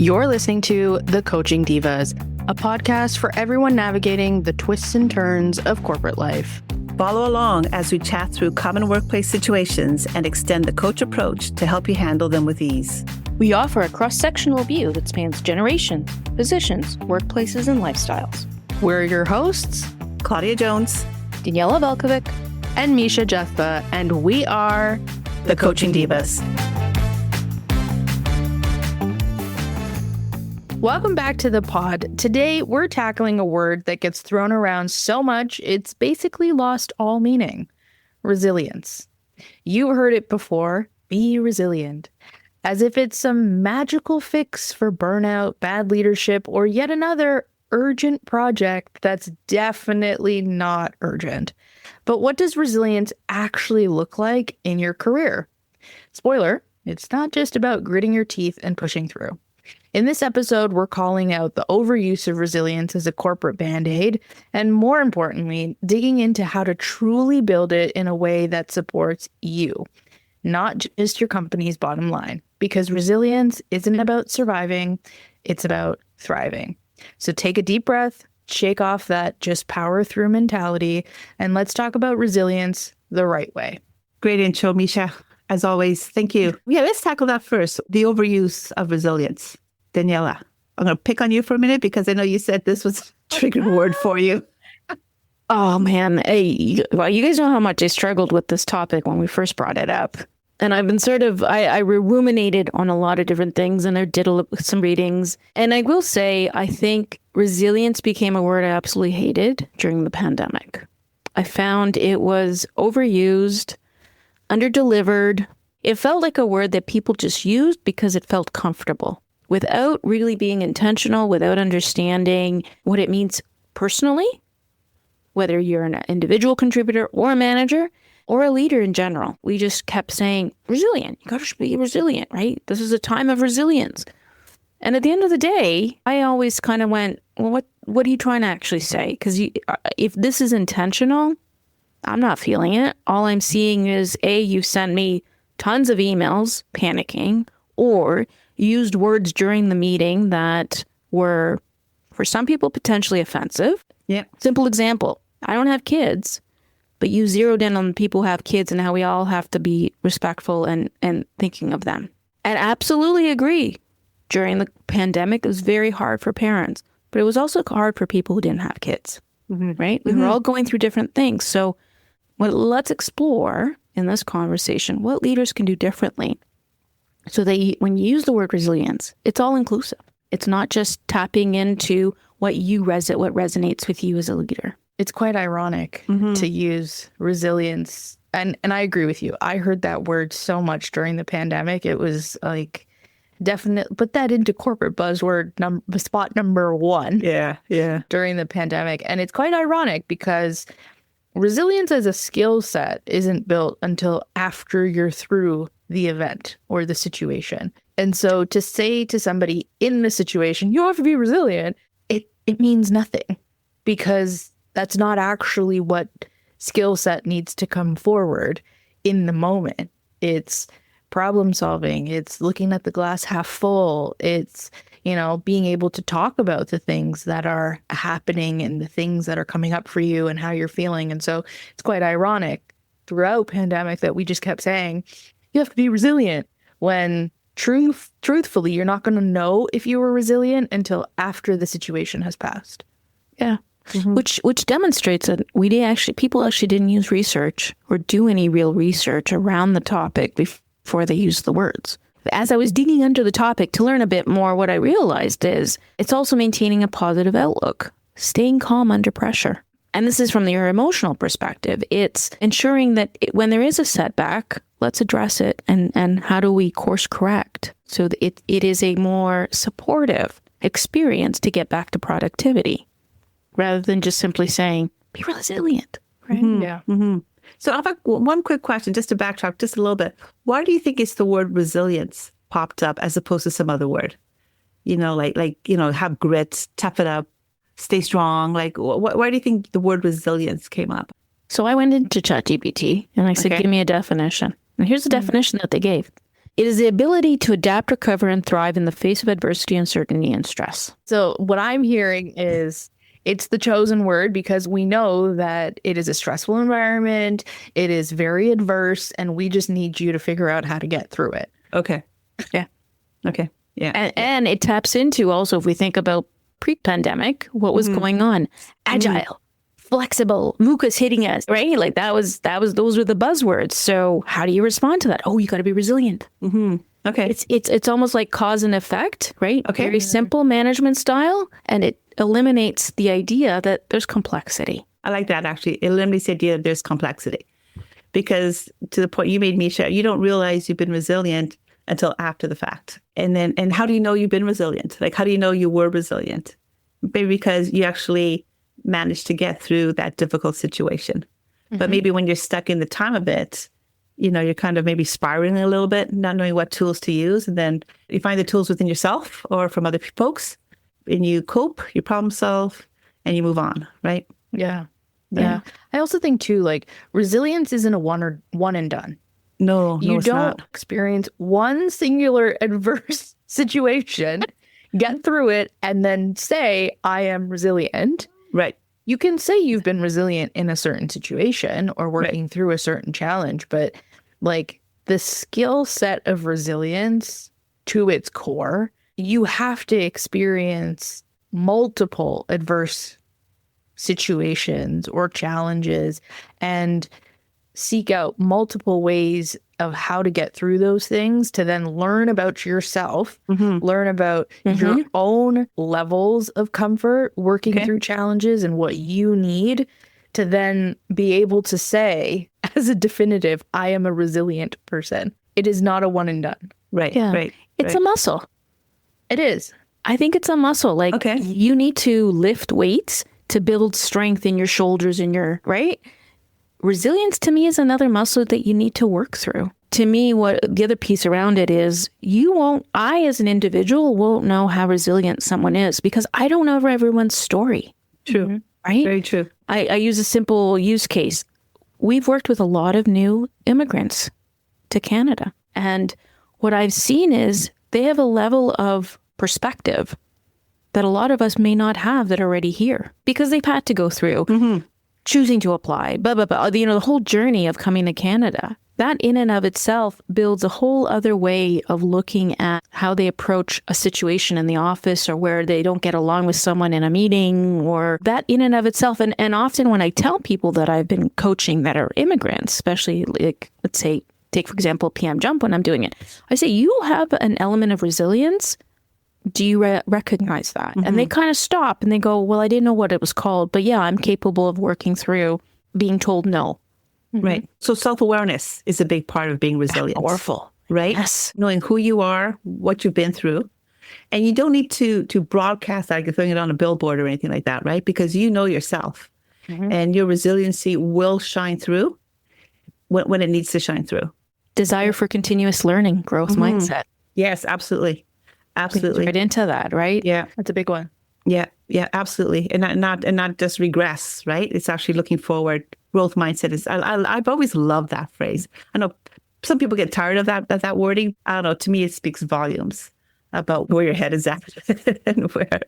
You're listening to The Coaching Divas, a podcast for everyone navigating the twists and turns of corporate life. Follow along as we chat through common workplace situations and extend the coach approach to help you handle them with ease. We offer a cross-sectional view that spans generations, positions, workplaces, and lifestyles. We're your hosts, Claudia Jones, Daniela Velkovic, and Misha Jethba, and we are The Coaching Divas. Welcome back to the pod. Today, we're tackling a word that gets thrown around so much, it's basically lost all meaning. Resilience. You heard it before, be resilient. As if it's some magical fix for burnout, bad leadership, or yet another urgent project that's definitely not urgent. But what does resilience actually look like in your career? Spoiler, it's not just about gritting your teeth and pushing through. In this episode, we're calling out the overuse of resilience as a corporate band-aid, and more importantly, digging into how to truly build it in a way that supports you, not just your company's bottom line. Because resilience isn't about surviving, it's about thriving. So take a deep breath, shake off that just power through mentality, and let's talk about resilience the right way. Great intro, Misha. As always, thank you. Yeah, let's tackle that first, the overuse of resilience. Daniela, I'm going to pick on you for a minute because I know you said this was a triggered word for you. Oh, man. Hey, well, you guys know how much I struggled with this topic when we first brought it up. And I've been I ruminated on a lot of different things, and I did some readings. And I will say, I think resilience became a word I absolutely hated during the pandemic. I found it was overused, underdelivered. It felt like a word that people just used because it felt comfortable, without really being intentional, without understanding what it means personally, whether you're an individual contributor or a manager or a leader in general. We just kept saying, resilient, you gotta be resilient, right? This is a time of resilience. And at the end of the day, I always kind of went, well, what are you trying to actually say? Because if this is intentional, I'm not feeling it. All I'm seeing is, A, you sent me tons of emails panicking, or used words during the meeting that were, for some people, potentially offensive. Yeah. Simple example. I don't have kids, but you zeroed in on people who have kids and how we all have to be respectful and thinking of them. And absolutely agree. During the pandemic, it was very hard for parents, but it was also hard for people who didn't have kids, right? We were all going through different things. So let's explore in this conversation what leaders can do differently, so that when you use the word resilience, it's all inclusive. It's not just tapping into what resonates with you as a leader. It's quite ironic to use resilience. And I agree with you. I heard that word so much during the pandemic. It was like, definitely put that into corporate buzzword spot number one. Yeah. During the pandemic. And it's quite ironic because resilience as a skill set isn't built until after you're through the event or the situation. And so to say to somebody in the situation, you have to be resilient, it means nothing, because that's not actually what skill set needs to come forward in the moment. It's problem solving. It's looking at the glass half full. It's, being able to talk about the things that are happening and the things that are coming up for you and how you're feeling. And so it's quite ironic throughout pandemic that we just kept saying, you have to be resilient, when truthfully, you're not going to know if you were resilient until after the situation has passed. Yeah. Which demonstrates that people actually didn't use research or do any real research around the topic before they used the words. As I was digging under the topic to learn a bit more, what I realized is it's also maintaining a positive outlook, staying calm under pressure. And this is from your emotional perspective. It's ensuring that when there is a setback, let's address it. And how do we course correct so that it is a more supportive experience to get back to productivity, rather than just simply saying, be resilient. Right? Yeah. So I've got one quick question, just to backtrack just a little bit. Why do you think it's the word resilience popped up as opposed to some other word? Have grit, tough it up, stay strong. Why do you think the word resilience came up? So I went into ChatGPT and I said, give me a definition. And here's the definition that they gave. It is the ability to adapt, recover, and thrive in the face of adversity, uncertainty, and stress. So what I'm hearing is it's the chosen word because we know that it is a stressful environment. It is very adverse, and we just need you to figure out how to get through it. Okay. Yeah. Okay. Yeah. And it taps into also, if we think about pre-pandemic, what was going on? Agile, flexible, VUCA's hitting us, right? Like those were the buzzwords. So how do you respond to that? Oh, you got to be resilient. Okay. It's almost like cause and effect, right? Okay. Very simple management style, and it eliminates the idea that there's complexity. I like that, actually. It eliminates the idea that there's complexity. Because to the point you made, Misha, you don't realize you've been resilient until after the fact. And how do you know you've been resilient? Like, how do you know you were resilient? Maybe because you actually managed to get through that difficult situation. But maybe when you're stuck in the time of it, you're kind of maybe spiraling a little bit, not knowing what tools to use. And then you find the tools within yourself or from other folks, and you cope, you problem solve, and you move on, right? Yeah. I also think too, like resilience isn't a one and done. No, You it's don't not. experience one singular adverse situation, get through it, and then say, I am resilient. Right. You can say you've been resilient in a certain situation or working through a certain challenge, but like the skill set of resilience to its core, you have to experience multiple adverse situations or challenges and seek out multiple ways of how to get through those things to then learn about yourself, learn about your own levels of comfort working through challenges and what you need to then be able to say as a definitive, I am a resilient person. It is not a one and done. Right. Yeah. Right. It's a muscle. It is. I think it's a muscle. Like you need to lift weights to build strength in your shoulders and your, right? Resilience to me is another muscle that you need to work through. To me, what the other piece around it is I as an individual won't know how resilient someone is because I don't know everyone's story. True. Right? Very true. I use a simple use case. We've worked with a lot of new immigrants to Canada. And what I've seen is they have a level of perspective that a lot of us may not have that are already here because they've had to go through choosing to apply, blah, blah, blah. The whole journey of coming to Canada. That in and of itself builds a whole other way of looking at how they approach a situation in the office or where they don't get along with someone in a meeting or that in and of itself. And often when I tell people that I've been coaching that are immigrants, especially like, let's say, take for example, PM Jump when I'm doing it, I say, you have an element of resilience. Do you recognize that? And they kind of stop and they go, well, I didn't know what it was called, but yeah, I'm capable of working through being told no. Right. So self-awareness is a big part of being resilient. Powerful. Right? Yes. Knowing who you are, what you've been through. And you don't need to broadcast that, like throwing it on a billboard or anything like that, right? Because you know yourself. And your resiliency will shine through when it needs to shine through. Desire for continuous learning, growth mindset. Yes, absolutely. Absolutely. Right into that, right? Yeah. That's a big one. Yeah, absolutely. And not just regress, right? It's actually looking forward. Growth mindset is, I've always loved that phrase. I know some people get tired of that wording. I don't know. To me, it speaks volumes about where your head is at and where.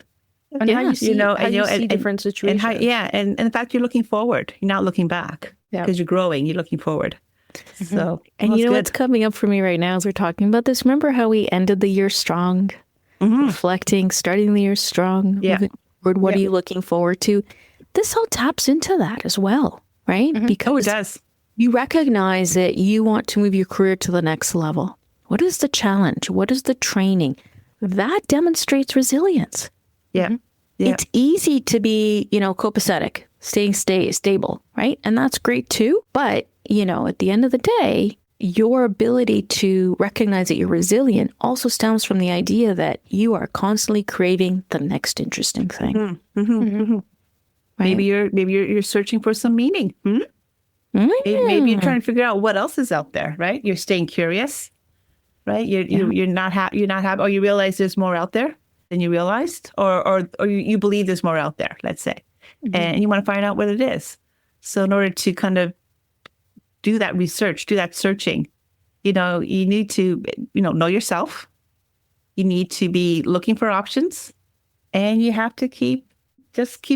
And how you see, different situations. And the fact you're looking forward. You're not looking back because you're growing. You're looking forward. So, and you know what's coming up for me right now as we're talking about this? Remember how we ended the year strong, reflecting, starting the year strong. Yeah. What are you looking forward to? This all taps into that as well, right? Because it does. You recognize that you want to move your career to the next level. What is the challenge? What is the training? That demonstrates resilience. Yeah. It's easy to be, copacetic, staying stable, right? And that's great too. But, at the end of the day, your ability to recognize that you're resilient also stems from the idea that you are constantly craving the next interesting thing. Right? Maybe you're searching for some meaning. Maybe you're trying to figure out what else is out there, right? You're staying curious, right? You're not happy, or you realize there's more out there than you realized, or you believe there's more out there, let's say, and you want to find out what it is. So in order to kind of do that research, do that searching, You need to, know yourself. You need to be looking for options, and you have to keep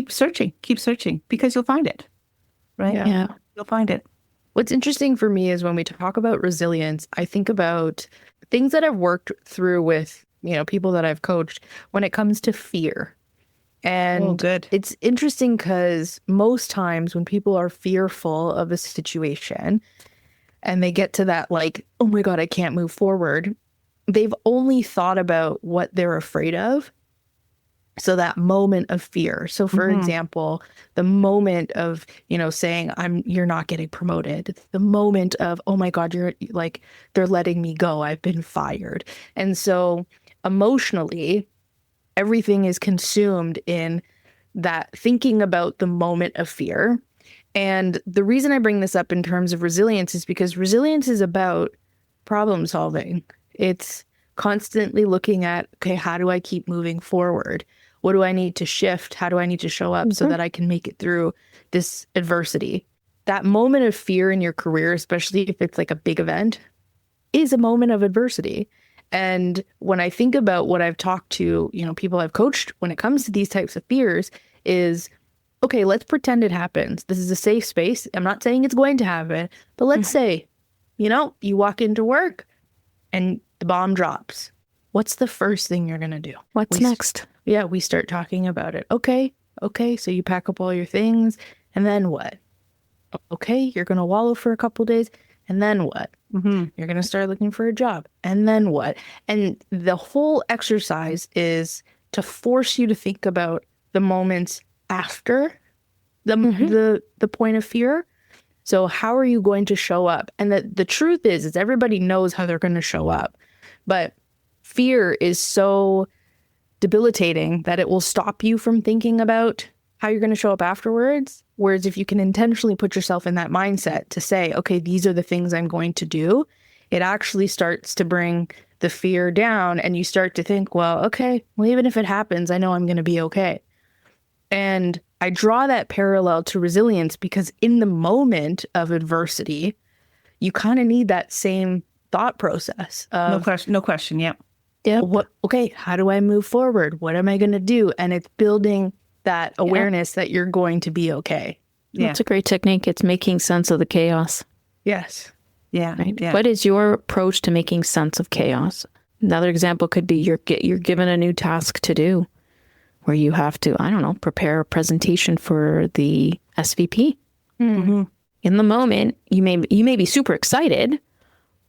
searching, because you'll find it, right? Yeah. You'll find it. What's interesting for me is when we talk about resilience, I think about things that I've worked through with, people that I've coached when it comes to fear. And good. It's interesting because most times when people are fearful of a situation and they get to that, like, oh my God, I can't move forward, they've only thought about what they're afraid of. So that moment of fear. So for example, the moment of, saying you're not getting promoted, the moment of, oh my God, you're like, they're letting me go, I've been fired. And so emotionally, everything is consumed in that thinking about the moment of fear. And the reason I bring this up in terms of resilience is because resilience is about problem solving. It's constantly looking at, okay, how do I keep moving forward? What do I need to shift? How do I need to show up so that I can make it through this adversity? That moment of fear in your career, especially if it's like a big event, is a moment of adversity. And when I think about what I've talked to, people I've coached when it comes to these types of fears is, okay, let's pretend it happens. This is a safe space. I'm not saying it's going to happen, but let's say, you walk into work and the bomb drops. What's the first thing you're going to do? What's next? Yeah, we start talking about it. Okay, so you pack up all your things, and then what? Okay, you're going to wallow for a couple days, and then what? You're going to start looking for a job, and then what? And the whole exercise is to force you to think about the moments after the point of fear. So how are you going to show up? And the truth is everybody knows how they're going to show up, but fear is so debilitating that it will stop you from thinking about how you're going to show up afterwards. Whereas if you can intentionally put yourself in that mindset to say, okay, these are the things I'm going to do, it actually starts to bring the fear down, and you start to think, well, okay, well, even if it happens, I know I'm going to be okay. And I draw that parallel to resilience because in the moment of adversity, you kind of need that same thought process of No question. Yeah. Yeah. Okay, how do I move forward? What am I going to do? And it's building that awareness that you're going to be okay. Yeah. That's a great technique. It's making sense of the chaos. Yes. Yeah. Right? Yeah. What is your approach to making sense of chaos? Another example could be you're given a new task to do where you have to, I don't know, prepare a presentation for the SVP. In the moment, you may be super excited,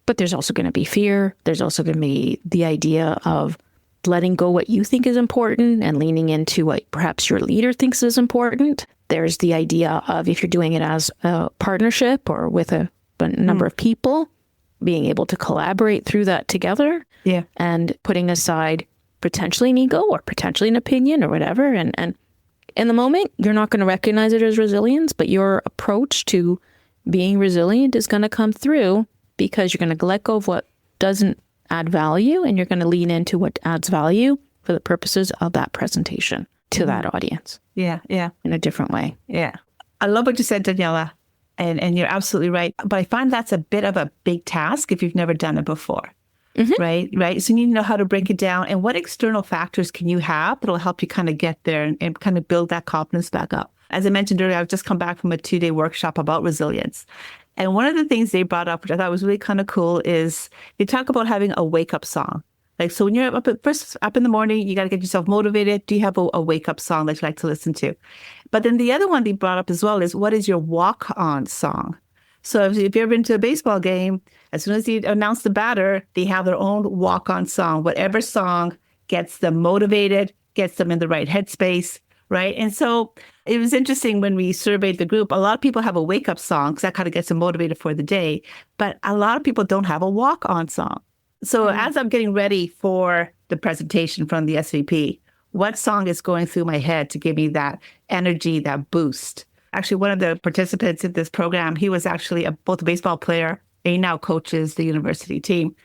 but there's also going to be fear. There's also going to be the idea of letting go what you think is important and leaning into what perhaps your leader thinks is important. There's the idea of, if you're doing it as a partnership or with a number of people, being able to collaborate through that together. Yeah. And putting aside potentially an ego or potentially an opinion or whatever. And in the moment, you're not going to recognize it as resilience, but your approach to being resilient is going to come through because you're going to let go of what doesn't add value, and you're going to lean into what adds value for the purposes of that presentation to that audience. Yeah. Yeah. In a different way. Yeah. I love what you said, Daniela. And you're absolutely right. But I find that's a bit of a big task if you've never done it before. Right. So you need to know how to break it down, and what external factors can you have that'll help you kind of get there and kind of build that confidence back up. As I mentioned earlier, I've just come back from a 2-day workshop about resilience. And one of the things they brought up, which I thought was really kind of cool, is they talk about having a wake-up song. Like, so when you're up in the morning, you got to get yourself motivated. Do you have a wake-up song that you like to listen to? But then the other one they brought up as well is, what is your walk-on song? So if you've ever been to a baseball game, as soon as you announce the batter, they have their own walk-on song. Whatever song gets them motivated, gets them in the right headspace, right? And so it was interesting when we surveyed the group. A lot of people have a wake-up song because that kind of gets them motivated for the day. But a lot of people don't have a walk-on song. So as I'm getting ready for the presentation from the SVP, what song is going through my head to give me that energy, that boost? Actually, one of the participants in this program, he was actually both a baseball player and he now coaches the university team.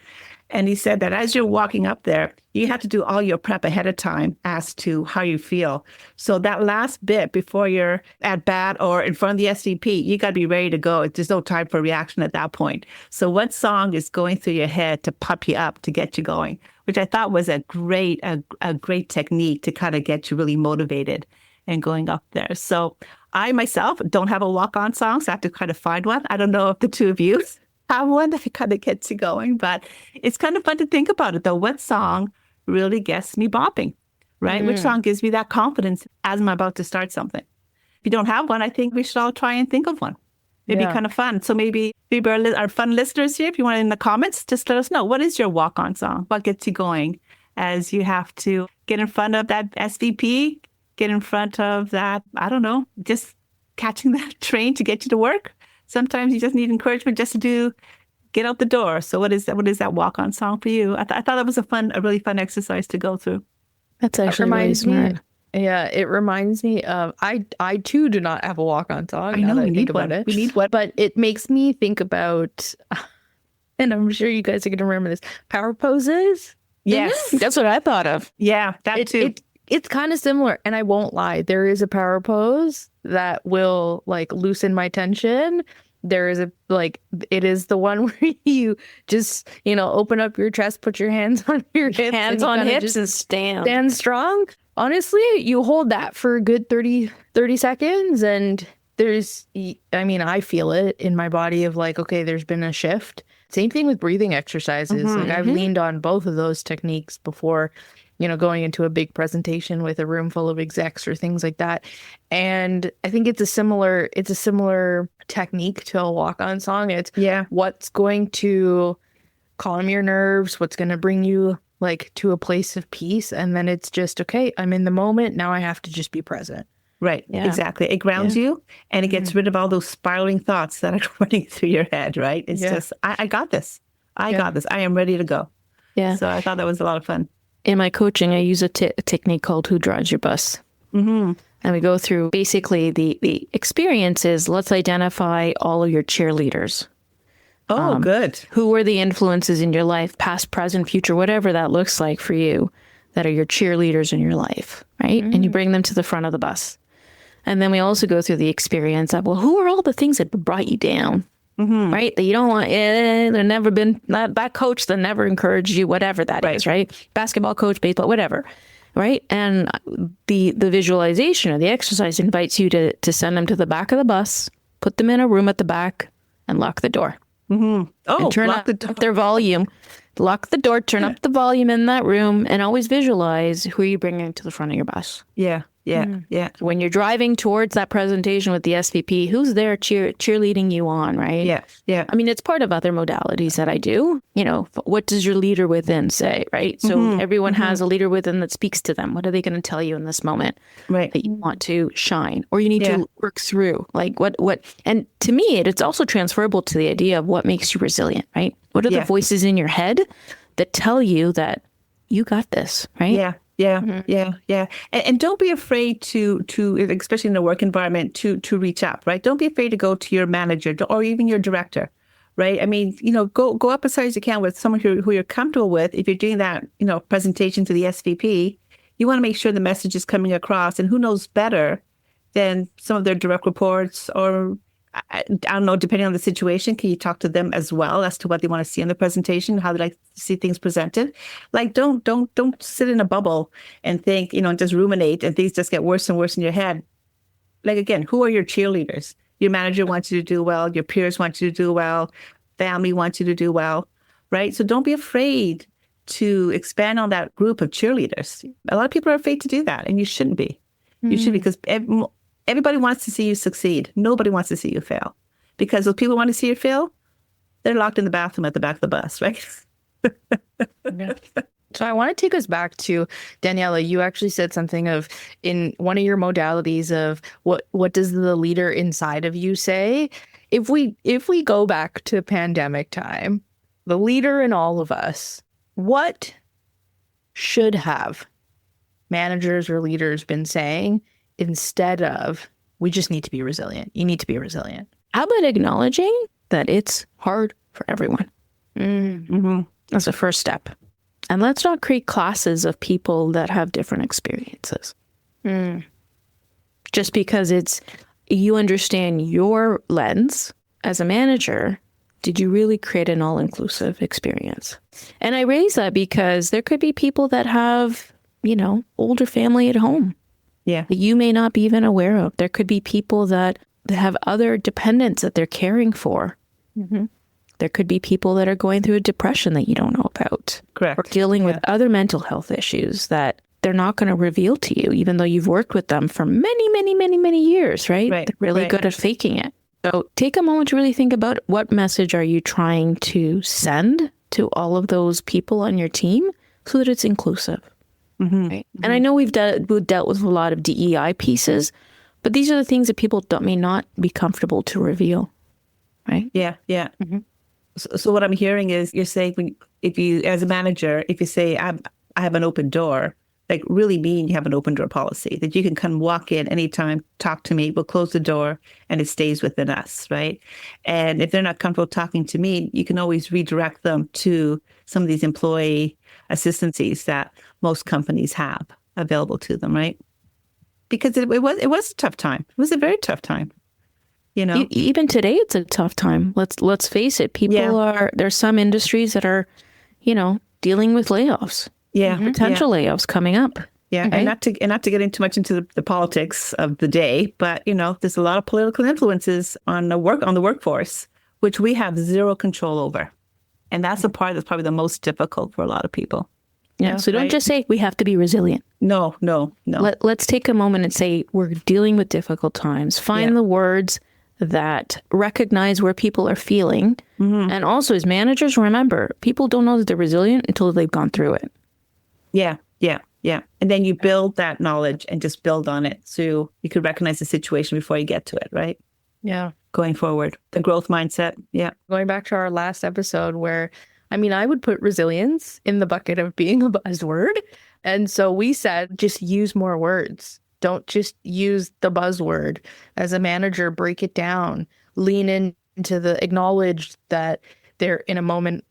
And he said that as you're walking up there, you have to do all your prep ahead of time as to how you feel. So that last bit before you're at bat or in front of the SVP, you got to be ready to go. There's no time for reaction at that point. So what song is going through your head to pump you up, to get you going, which I thought was a great technique to kind of get you really motivated and going up there. So I myself don't have a walk-on song, so I have to kind of find one. I don't know if the two of you have one that kind of gets you going, but it's kind of fun to think about it though. What song really gets me bopping, right? Which song gives me that confidence as I'm about to start something? If you don't have one, I think we should all try and think of one. It'd be kind of fun. So maybe our fun listeners here, if you want in the comments, just let us know. What is your walk-on song? What gets you going as you have to get in front of that SVP, get in front of that, I don't know, just catching that train to get you to work? Sometimes you just need encouragement just to get out the door. So what is that walk-on song for you? I thought that was a really fun exercise to go through. That's actually really smart. Yeah, it reminds me of, I too do not have a walk-on song. I know, we need one. We need one. But it makes me think about, and I'm sure you guys are going to remember this, power poses. Yes. That's what I thought of. Yeah, that too. It's kind of similar, and I won't lie. There is a power pose that will like loosen my tension. There is it is the one where you just, open up your chest, put your hands on your hips. Hands on hips and stand. Stand strong. Honestly, you hold that for a good 30 seconds, and I feel it in my body of like, okay, there's been a shift. Same thing with breathing exercises. I've leaned on both of those techniques before, going into a big presentation with a room full of execs or things like that. And I think it's a similar technique to a walk-on song. It's what's going to calm your nerves, what's going to bring you like to a place of peace. And then it's just, okay, I'm in the moment. Now I have to just be present. Right. Yeah. Exactly. It grounds you and it gets rid of all those spiraling thoughts that are running through your head, right? It's just, I got this. I got this. I am ready to go. Yeah. So I thought that was a lot of fun. In my coaching, I use a technique called Who Drives Your Bus? And we go through basically the experiences. Let's identify all of your cheerleaders. Oh, good. Who were the influences in your life, past, present, future, whatever that looks like for you, that are your cheerleaders in your life, right? And you bring them to the front of the bus. And then we also go through the experience of, well, who are all the things that brought you down, right? That you don't want, there never been, that coach that never encouraged you, whatever that is, right? Basketball coach, baseball, whatever, right? And the visualization or the exercise invites you to send them to the back of the bus, put them in a room at the back, and lock the door. Oh, and turn up their volume. Lock the door, turn up the volume in that room, and always visualize who you're bringing to the front of your bus. Yeah. When you're driving towards that presentation with the SVP, who's there cheerleading you on, right? Yeah. I mean, it's part of other modalities that I do. What does your leader within say, right? So everyone has a leader within that speaks to them. What are they going to tell you in this moment that you want to shine or you need to work through? Like what? And to me, it's also transferable to the idea of what makes you resilient, right? What are the voices in your head that tell you that you got this, right? Yeah. And don't be afraid to, especially in the work environment, to reach up, right? Don't be afraid to go to your manager or even your director, right? I mean, go up as high as you can with someone who you're comfortable with. If you're doing that, presentation to the SVP, you want to make sure the message is coming across. And who knows better than some of their direct reports or I don't know, depending on the situation, can you talk to them as well as to what they want to see in the presentation? How they like to see things presented? Like, don't sit in a bubble and think, just ruminate and things just get worse and worse in your head. Like, again, who are your cheerleaders? Your manager wants you to do well. Your peers want you to do well. Family wants you to do well, right? So don't be afraid to expand on that group of cheerleaders. A lot of people are afraid to do that, and you shouldn't be. You should be, because everybody wants to see you succeed. Nobody wants to see you fail. Because if people want to see you fail, they're locked in the bathroom at the back of the bus, right? So I want to take us back to, Daniela, you actually said something of, in one of your modalities of what does the leader inside of you say? If we go back to pandemic time, the leader in all of us, what should have managers or leaders been saying instead of, we just need to be resilient? You need to be resilient. How about acknowledging that it's hard for everyone? as a first step. And let's not create classes of people that have different experiences. Just because you understand your lens as a manager, did you really create an all-inclusive experience? And I raise that because there could be people that have, older family at home. Yeah. That you may not be even aware of. There could be people that have other dependents that they're caring for. There could be people that are going through a depression that you don't know about. Correct. Or dealing with other mental health issues that they're not going to reveal to you, even though you've worked with them for many, many, many, many years, right? They're really good at faking it. So take a moment to really think about what message are you trying to send to all of those people on your team so that it's inclusive. Right? And I know we've dealt with a lot of DEI pieces, but these are the things that people may not be comfortable to reveal. Right? Yeah. So what I'm hearing is you're saying if you, as a manager, if you say I have an open door, like really mean you have an open door policy that you can come walk in anytime, talk to me, we'll close the door and it stays within us, right? And if they're not comfortable talking to me, you can always redirect them to some of these employee assistancies that most companies have available to them, right? Because it was a tough time. It was a very tough time. Even today, it's a tough time. Let's face it. There's some industries that are, dealing with layoffs. Yeah. Potential layoffs coming up. Yeah. Right? And not to get too much into the politics of the day, but, there's a lot of political influences on the workforce, which we have zero control over. And that's the part that's probably the most difficult for a lot of people. Yeah. So don't just say we have to be resilient. No. Let's take a moment and say we're dealing with difficult times. Find the words that recognize where people are feeling. And also as managers, remember, people don't know that they're resilient until they've gone through it. Yeah. And then you build that knowledge and just build on it. So you could recognize the situation before you get to it, right? Yeah. Going forward, the growth mindset. Yeah. Going back to our last episode where, I would put resilience in the bucket of being a buzzword. And so we said, just use more words. Don't just use the buzzword. As a manager, break it down, lean into acknowledge that they're in a moment,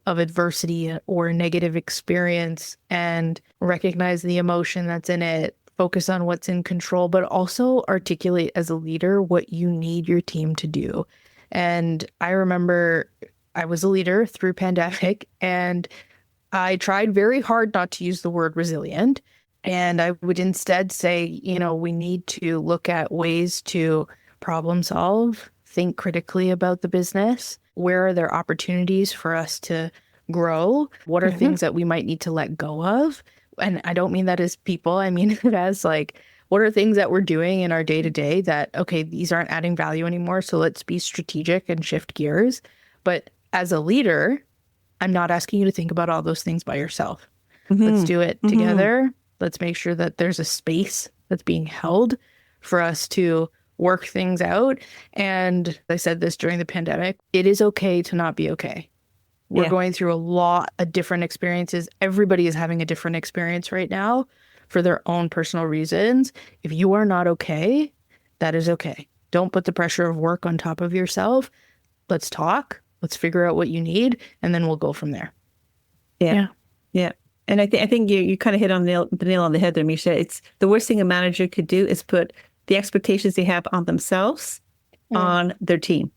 of adversity or negative experience and recognize the emotion that's in it, focus on what's in control, but also articulate as a leader what you need your team to do. And I remember I was a leader through pandemic and I tried very hard not to use the word resilient. And I would instead say, we need to look at ways to problem solve, think critically about the business. Where are there opportunities for us to grow? What are things that we might need to let go of? And I don't mean that as people. I mean it as what are things that we're doing in our day-to-day that, okay, these aren't adding value anymore. So let's be strategic and shift gears. But as a leader, I'm not asking you to think about all those things by yourself. Let's do it together. Let's make sure that there's a space that's being held for us to work things out. And I said this during the pandemic, it is okay to not be okay. We're going through a lot of different experiences. Everybody is having a different experience right now for their own personal reasons. If you are not okay, that is okay. Don't put the pressure of work on top of yourself. Let's talk. Let's figure out what you need, and then we'll go from there. Yeah. And I think you kind of hit on the nail on the head there, Misha. It's the worst thing a manager could do is put the expectations they have on themselves on their team,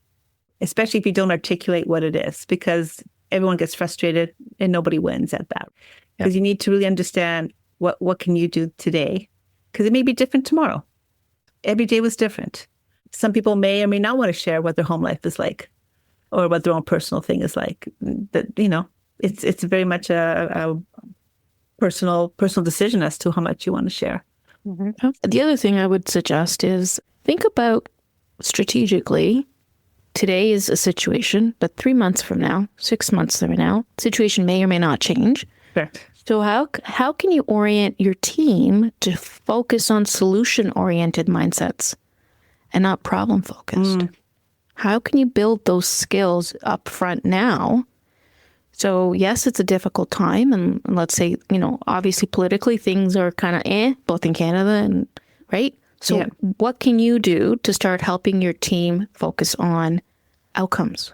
especially if you don't articulate what it is, because everyone gets frustrated and nobody wins at that. Because you need to really understand what can you do today, because it may be different tomorrow. Every day was different. Some people may or may not want to share what their home life is like or what their own personal thing is like. That, it's very much a personal decision as to how much you want to share. The other thing I would suggest is think about strategically. Today is a situation, but 3 months from now, 6 months from now, situation may or may not change. Correct. So how can you orient your team to focus on solution-oriented mindsets and not problem-focused? How can you build those skills up front now? So yes, it's a difficult time. And let's say, obviously politically things are kind of both in Canada and right. So what can you do to start helping your team focus on outcomes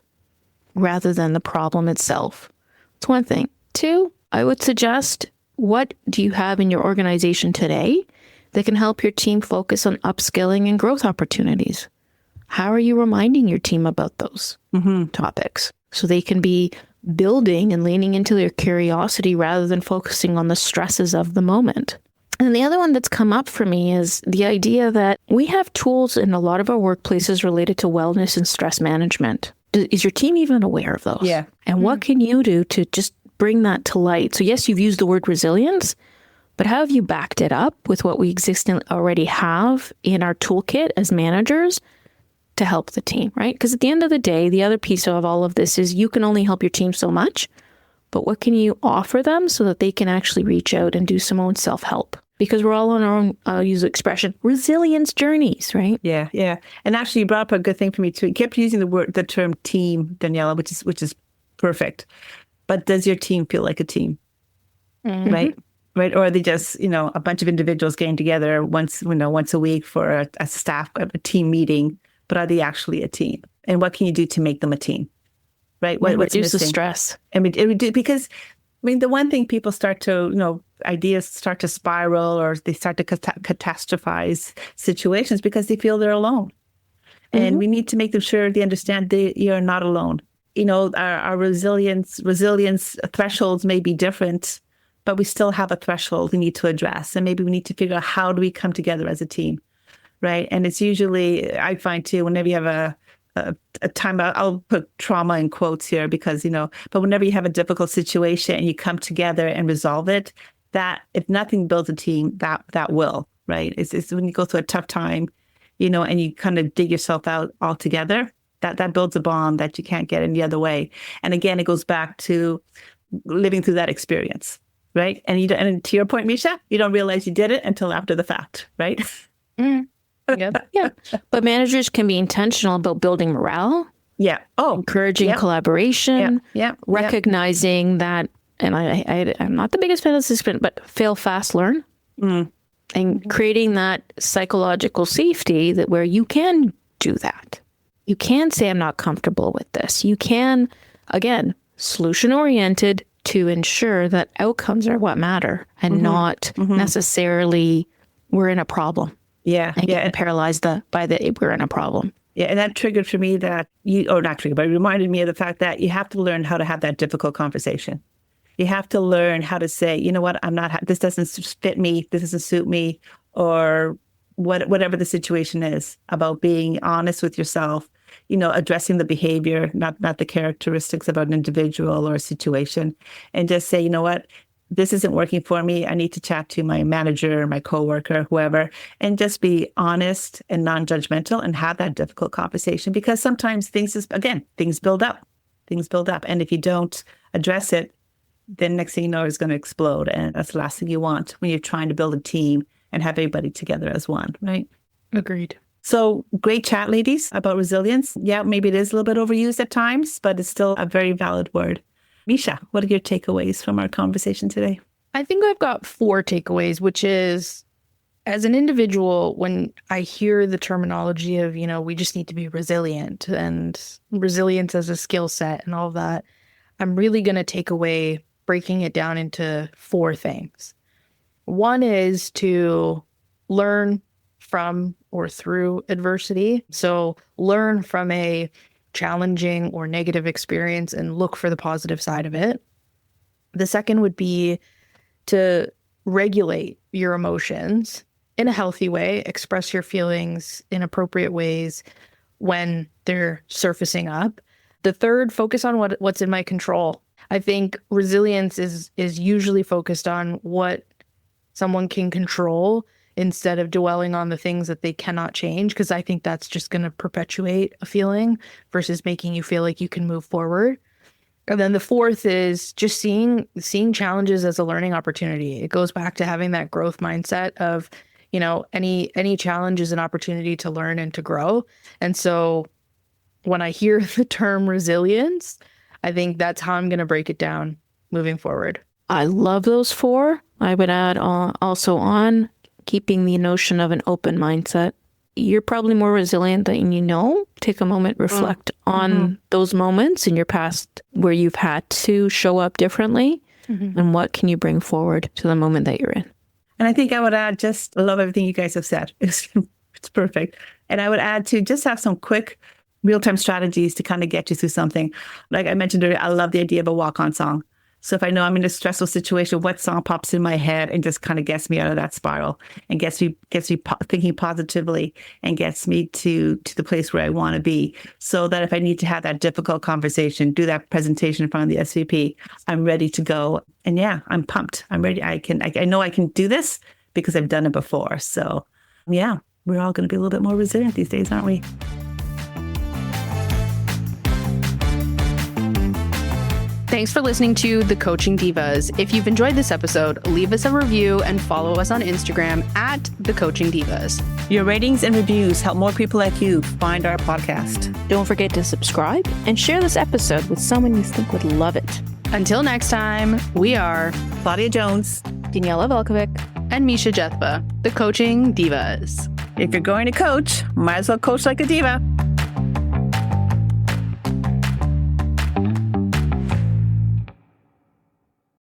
rather than the problem itself, It's one thing. Two, I would suggest, what do you have in your organization today that can help your team focus on upskilling and growth opportunities? How are you reminding your team about those topics so they can be building and leaning into their curiosity rather than focusing on the stresses of the moment? And the other one that's come up for me is the idea that we have tools in a lot of our workplaces related to wellness and stress management. Is your team even aware of those? Yeah. And what can you do to just bring that to light? So yes, you've used the word resilience, but how have you backed it up with what we already have in our toolkit as managers to help the team, right? Because at the end of the day, the other piece of all of this is you can only help your team so much, but what can you offer them so that they can actually reach out and do some own self-help? Because we're all on our own, I'll use the expression, resilience journeys, right? Yeah, yeah. And actually, you brought up a good thing for me too. You kept using the term team, Daniela, which is perfect. But does your team feel like a team? Right? Right? Or are they just, a bunch of individuals getting together once a week for a team meeting? But are they actually a team? And what can you do to make them a team? Right? What's reduce the missing? stress. I mean, because the one thing people start to, ideas start to spiral or they start to catastrophize situations because they feel they're alone. And we need to make them sure they understand you're not alone. Our resilience thresholds may be different, but we still have a threshold we need to address. And maybe we need to figure out how do we come together as a team, right? And it's usually, I find too, whenever you have a time, I'll put trauma in quotes here because, but whenever you have a difficult situation and you come together and resolve it, that if nothing builds a team, that will, right? It's when you go through a tough time, and you kind of dig yourself out all together, that builds a bond that you can't get any other way. And again, it goes back to living through that experience, right? And to your point, Misha, you don't realize you did it until after the fact, right? Yeah. But managers can be intentional about building morale. Yeah. Oh, encouraging collaboration. Yeah. Recognizing that, and I'm not the biggest fan of this, but fail fast, learn. And creating that psychological safety that where you can do that. You can say, I'm not comfortable with this. You can, again, solution oriented to ensure that outcomes are what matter and not necessarily we're in a problem. Yeah. And getting paralyzed by the we're in a problem. Yeah. And that triggered for me that not triggered, but it reminded me of the fact that you have to learn how to have that difficult conversation. You have to learn how to say, you know what, this doesn't fit me, this doesn't suit me, or whatever the situation is, about being honest with yourself, addressing the behavior, not the characteristics of an individual or a situation, and just say, you know what, this isn't working for me. I need to chat to my manager, my coworker, whoever, and just be honest and non-judgmental and have that difficult conversation. Because sometimes things build up. And if you don't address it, then next thing you know, it's going to explode. And that's the last thing you want when you're trying to build a team and have everybody together as one, right? Agreed. So great chat, ladies, about resilience. Yeah, maybe it is a little bit overused at times, but it's still a very valid word. Misha, what are your takeaways from our conversation today? I think I've got 4 takeaways, which is, as an individual, when I hear the terminology of, we just need to be resilient and resilience as a skill set and all of that, I'm really going to take away breaking it down into 4 things. One is to learn from or through adversity. So learn from a challenging or negative experience and look for the positive side of it. The second would be to regulate your emotions in a healthy way, express your feelings in appropriate ways when they're surfacing up. The third, focus on what's in my control. I think resilience is usually focused on what someone can control instead of dwelling on the things that they cannot change, because I think that's just going to perpetuate a feeling versus making you feel like you can move forward. And then the fourth is just seeing challenges as a learning opportunity. It goes back to having that growth mindset of, any challenge is an opportunity to learn and to grow. And so when I hear the term resilience, I think that's how I'm going to break it down moving forward. I love those 4. I would add also on keeping the notion of an open mindset. you're probably more resilient than you know. Take a moment, reflect on those moments in your past where you've had to show up differently. And what can you bring forward to the moment that you're in? And I think I would add, I love everything you guys have said. It's perfect. And I would add to just have some quick real-time strategies to kind of get you through something. Like I mentioned earlier, I love the idea of a walk-on song. So if I know I'm in a stressful situation, what song pops in my head and just kind of gets me out of that spiral and gets me thinking positively and gets me to the place where I want to be, so that if I need to have that difficult conversation, do that presentation in front of the SVP, I'm ready to go. And yeah, I'm pumped. I'm ready. I know I can do this because I've done it before. So yeah, we're all going to be a little bit more resilient these days, aren't we? Thanks for listening to The Coaching Divas. If you've enjoyed this episode, leave us a review and follow us on Instagram at The Coaching Divas. Your ratings and reviews help more people like you find our podcast. Don't forget to subscribe and share this episode with someone you think would love it. Until next time, we are Claudia Jones, Daniela Velkovic, and Misha Jethba, The Coaching Divas. If you're going to coach, might as well coach like a diva.